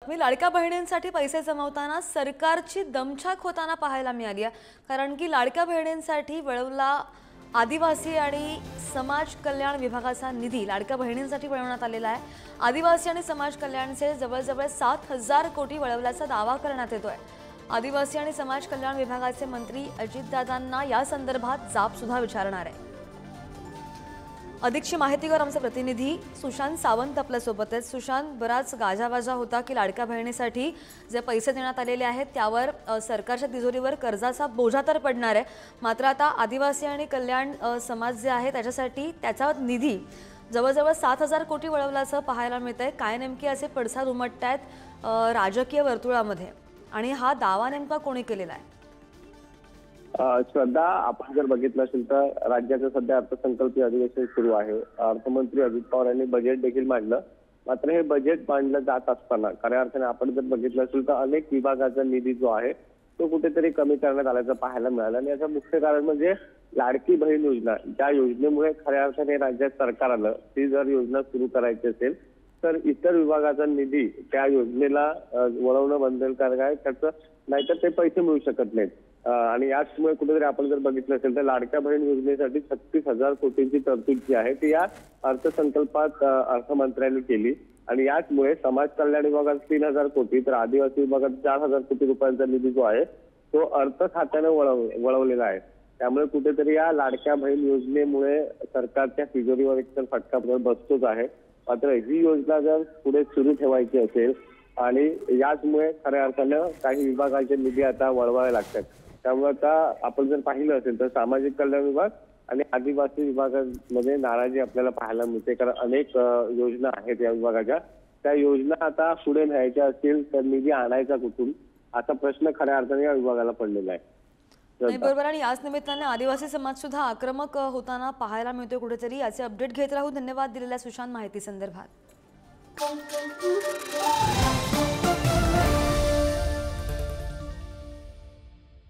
मी लाडक्या बहिणींसाठी पैसे जमवताना सरकारची दमछाक होताना पाहायला मिळाली आहे। कारण की लाडक्या बहिणींसाठी वळवला आदिवासी आणि समाज कल्याण विभागाचा निधी लाडक्या बहिणींसाठी वळवण्यात आलेला आहे। आदिवासी आणि समाज कल्याणचे जवळजवळ 7,000 कोटी वळवल्याचा दावा करण्यात येतोय। आदिवासी आणि समाज कल्याण विभागाचे मंत्री अजितदादांना या संदर्भात जाब सुद्धा विचारणार आहे। अधिकची माहितीवर आमचे प्रतिनिधी सुशांत सावंत आपल्या सोबत आहेत। सुशांत, बराच गाजावाजा होता की लाडक्या बहिणीसाठी जे पैसे देण्यात आलेले आहेत त्यावर सरकारच्या तिजोरीवर कर्जाचा बोजा तर पडणार आहे, मात्र आता आदिवासी आणि कल्याण समाज जे आहे त्याच्यासाठी त्याचा निधी जवळजवळ 7,000 कोटी वळवल्याचं पाहायला मिळतंय। काय नेमके असे पडसाद उमटतायत राजकीय वर्तुळामध्ये आणि हा दावा नेमका कोणी केलेला आहे? श्रद्धा, आपण जर बघितलं असेल तर राज्याचं सध्या अर्थसंकल्पीय अधिवेशन सुरू आहे। अर्थमंत्री अजित पवार यांनी बजेट देखील मांडलं, मात्र हे बजेट मांडलं जात असताना खऱ्या अर्थाने आपण जर बघितलं असेल तर अनेक विभागाचा निधी जो आहे तो कुठेतरी कमी करण्यात आल्याचं पाहायला मिळालं। आणि याचं मुख्य कारण म्हणजे लाडकी बहीण योजना, ज्या योजनेमुळे खऱ्या अर्थाने राज्यात सरकार आलं, ती जर योजना सुरू करायची असेल तर इतर विभागाचा निधी त्या योजनेला वळवणं बंधनकारक आहे, त्याचं नाहीतर ते पैसे मिळू शकत नाहीत। आणि याचमुळे कुठेतरी आपण जर बघितलं असेल तर लाडक्या बहीण योजनेसाठी 36,000 कोटींची तरतूद जी आहे ती या अर्थसंकल्पात अर्थमंत्र्यांनी केली। आणि याचमुळे समाज कल्याण विभागात 3,000 कोटी तर आदिवासी विभागात 4,000 कोटी रुपयांचा निधी जो आहे तो अर्थ खात्याने वळवलेला आहे। त्यामुळे कुठेतरी या लाडक्या बहीण योजनेमुळे सरकारच्या तिजोरीवर एक तर फटका बसतोच आहे, मात्र ही योजना जर पुढे सुरू ठेवायची असेल आणि याचमुळे खऱ्या अर्थानं काही विभागाचे निधी आता वळवावे लागतात। त्यामुळे आता आपण जर पाहिलं असेल तर सामाजिक कल्याण विभाग आणि आदिवासी विभागामध्ये नाराजी आपल्याला पाहायला मिळते, कारण अनेक योजना आहेत या विभागाच्या, त्या योजना आता पुढे न्यायच्या असतील तर निधी आणायचा कुठून, असा प्रश्न खऱ्या अर्थाने या विभागाला पडलेला आहे। बरोबर, आणि याच निमित्ताने आदिवासी समाज सुद्धा आक्रमक होताना पाहायला मिळतोय कुठेतरी। याचे अपडेट घेत राहू। धन्यवाद दिलेल्या सुशांत माहिती संदर्भात।